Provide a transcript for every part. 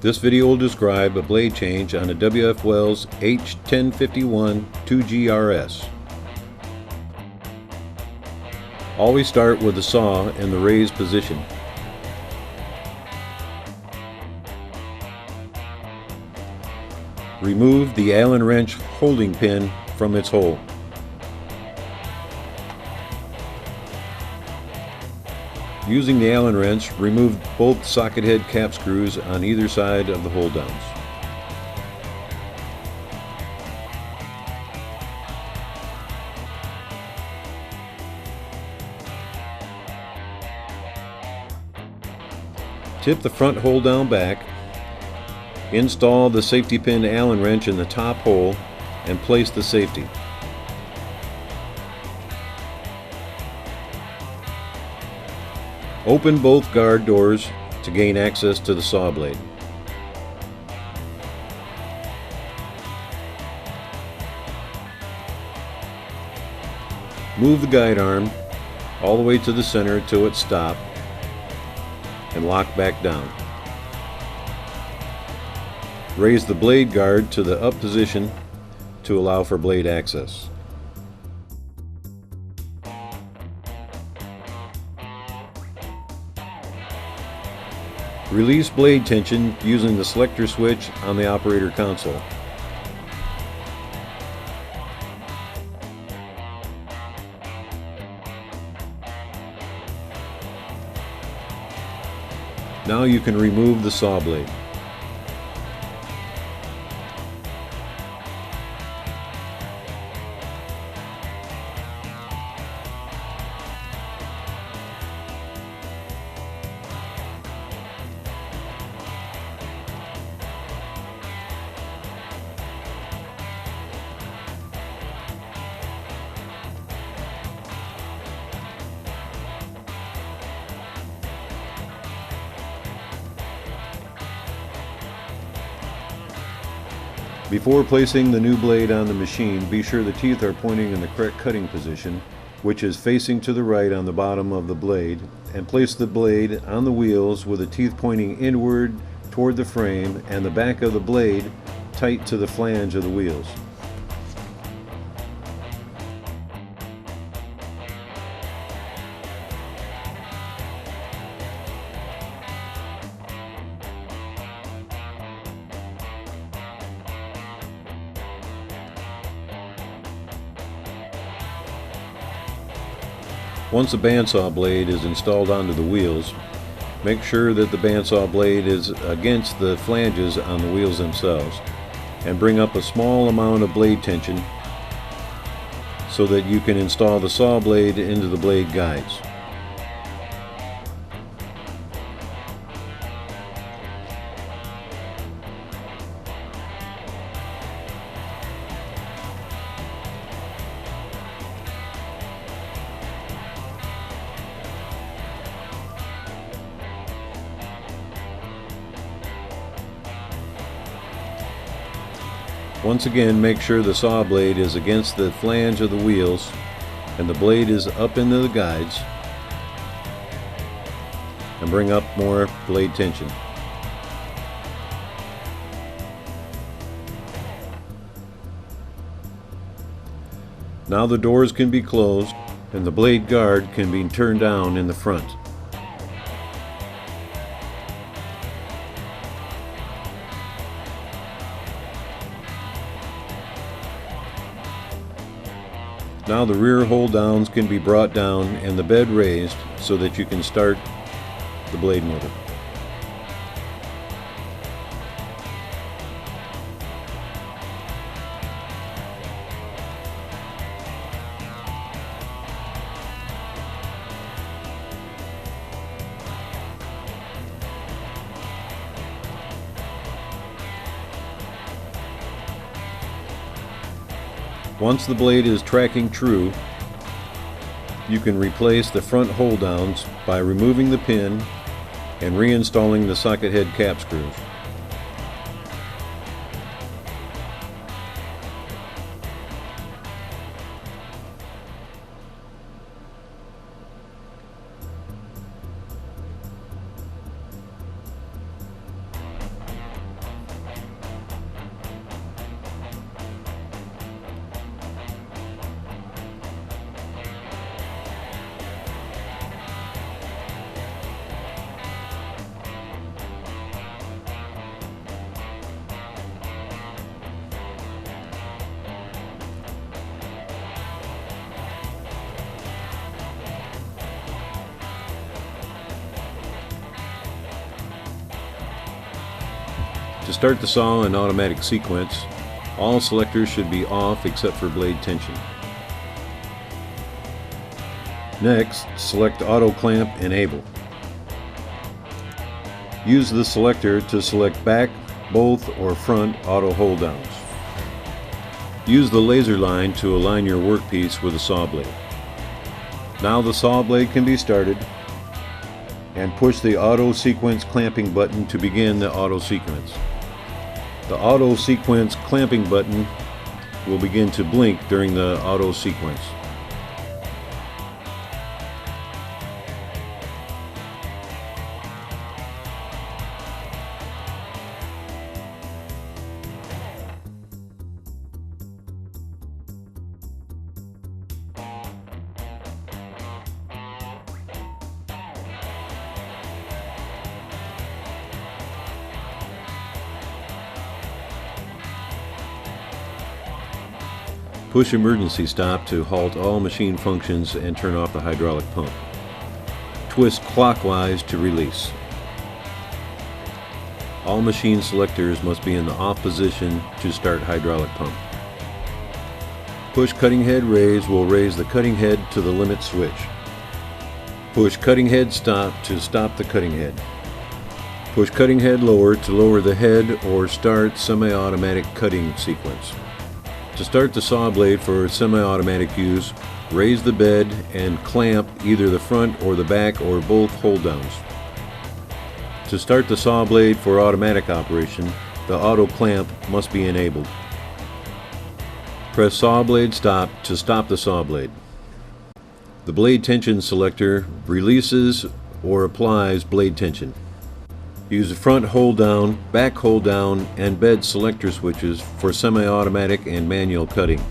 This video will describe a blade change on a W.F. Wells H-1051-2-GRS. Always start with the saw in the raised position. Remove the Allen wrench holding pin from its hole. Using the Allen wrench, remove both socket head cap screws on either side of the hold downs. Tip the front hold down back. Install the safety pin Allen wrench in the top hole and place the safety. Open both guard doors to gain access to the saw blade. Move the guide arm all the way to the center until it stops and lock back down. Raise the blade guard to the up position to allow for blade access. Release blade tension using the selector switch on the operator console. Now you can remove the saw blade. Before placing the new blade on the machine, be sure the teeth are pointing in the correct cutting position, which is facing to the right on the bottom of the blade, and place the blade on the wheels with the teeth pointing inward toward the frame and the back of the blade tight to the flange of the wheels. Once the bandsaw blade is installed onto the wheels, make sure that the bandsaw blade is against the flanges on the wheels themselves, and bring up a small amount of blade tension so that you can install the saw blade into the blade guides. Once again, make sure the saw blade is against the flange of the wheels and the blade is up into the guides, and bring up more blade tension. Now the doors can be closed and the blade guard can be turned down in the front. Now the rear hold downs can be brought down and the bed raised so that you can start the blade motor. Once the blade is tracking true, you can replace the front hold downs by removing the pin and reinstalling the socket head cap screws. To start the saw in automatic sequence, all selectors should be off except for blade tension. Next, select Auto Clamp Enable. Use the selector to select back, both, or front auto hold downs. Use the laser line to align your workpiece with the saw blade. Now the saw blade can be started, and push the auto sequence clamping button to begin the auto sequence. The auto sequence clamping button will begin to blink during the auto sequence. Push emergency stop to halt all machine functions and turn off the hydraulic pump. Twist clockwise to release. All machine selectors must be in the off position to start hydraulic pump. Push cutting head raise will raise the cutting head to the limit switch. Push cutting head stop to stop the cutting head. Push cutting head lower to lower the head or start semi-automatic cutting sequence. To start the saw blade for semi-automatic use, raise the bed and clamp either the front or the back or both hold downs. To start the saw blade for automatic operation, the auto clamp must be enabled. Press saw blade stop to stop the saw blade. The blade tension selector releases or applies blade tension. Use the front hold down, back hold down, and bed selector switches for semi-automatic and manual cutting.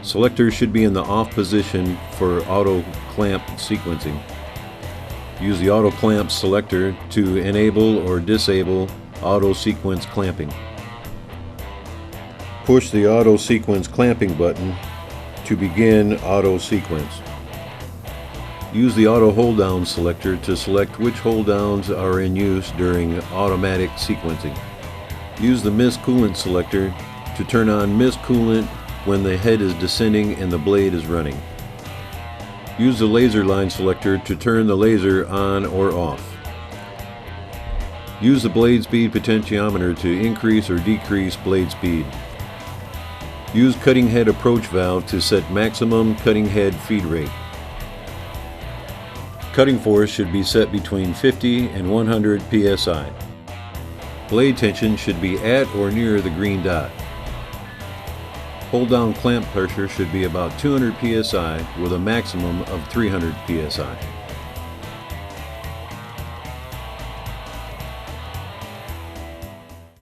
Selectors should be in the off position for auto clamp sequencing. Use the auto clamp selector to enable or disable auto sequence clamping. Push the auto sequence clamping button to begin auto sequence. Use the auto hold down selector to select which hold downs are in use during automatic sequencing. Use the mist coolant selector to turn on mist coolant when the head is descending and the blade is running. Use the laser line selector to turn the laser on or off. Use the blade speed potentiometer to increase or decrease blade speed. Use cutting head approach valve to set maximum cutting head feed rate. Cutting force should be set between 50 and 100 psi. Blade tension should be at or near the green dot. Hold down clamp pressure should be about 200 psi with a maximum of 300 psi.